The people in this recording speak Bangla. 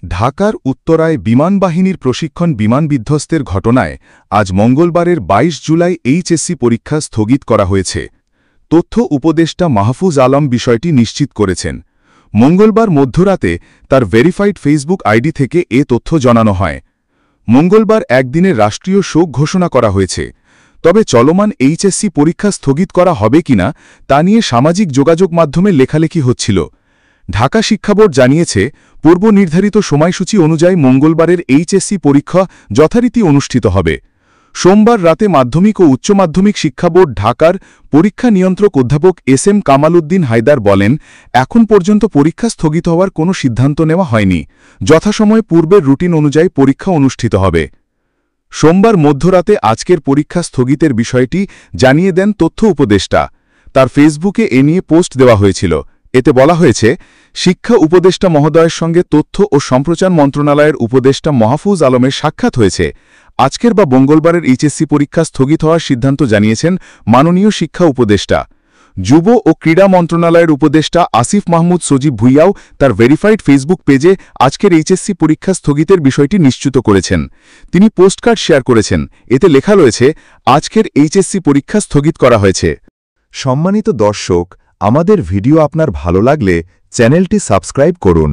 ঢাকার উত্তরায় বিমানবাহিনীর প্রশিক্ষণ বিমান বিধ্বস্তের ঘটনায় আজ মঙ্গলবারের ২২ জুলাই এইচএসসি পরীক্ষা স্থগিত করা হয়েছে। তথ্য উপদেষ্টা মাহফুজ আলম বিষয়টি নিশ্চিত করেছেন। মঙ্গলবার মধ্যরাতে তার ভেরিফাইড ফেসবুক আইডি থেকে এ তথ্য জানানো হয়। মঙ্গলবার একদিনের রাষ্ট্রীয় শোক ঘোষণা করা হয়েছে। তবে চলমান এইচএসসি পরীক্ষা স্থগিত করা হবে কিনা তা নিয়ে সামাজিক যোগাযোগ মাধ্যমে লেখালেখি হচ্ছিল। ঢাকা শিক্ষা বোর্ড জানিয়েছে, পূর্ব নির্ধারিত সময়সূচি অনুযায়ী মঙ্গলবারের এইচএসসি পরীক্ষা যথারীতি অনুষ্ঠিত হবে। সোমবার রাতে মাধ্যমিক ও উচ্চ মাধ্যমিক শিক্ষা বোর্ড ঢাকার পরীক্ষা নিয়ন্ত্রক অধ্যাপক এস.এম. কামাল উদ্দিন হায়দার বলেন, এখন পর্যন্ত পরীক্ষা স্থগিত হওয়ার কোনো সিদ্ধান্ত নেওয়া হয়নি। যথাসময়ে পূর্বের রুটিন অনুযায়ী পরীক্ষা অনুষ্ঠিত হবে। সোমবার মধ্যরাতে আজকের পরীক্ষা স্থগিতের বিষয়টি জানিয়ে দেন তথ্য উপদেষ্টা। তার ফেসবুকে এ নিয়ে পোস্ট দেওয়া হয়েছিল। এতে বলা হয়েছে, শিক্ষা উপদেষ্টা মহোদয়ের সঙ্গে তথ্য ও সম্প্রচার মন্ত্রণালয়ের উপদেষ্টা মাহফুজ আলমের সাক্ষাৎ হয়েছে। আজকের বা মঙ্গলবারের এইচএসসি পরীক্ষা স্থগিত হওয়ার সিদ্ধান্ত জানিয়েছেন মাননীয় শিক্ষা উপদেষ্টা। যুব ও ক্রীড়া মন্ত্রণালয়ের উপদেষ্টা আসিফ মাহমুদ সজীব ভুইয়াও তার ভেরিফাইড ফেসবুক পেজে আজকের এইচএসসি পরীক্ষা স্থগিতের বিষয়টি নিশ্চিত করেছেন। তিনি পোস্টকার্ড শেয়ার করেছেন। এতে লেখা রয়েছে, আজকের এইচএসসি পরীক্ষা স্থগিত করা হয়েছে। সম্মানিত দর্শক, আমাদের ভিডিও আপনার ভালো লাগলে চ্যানেলটি সাবস্ক্রাইব করুন।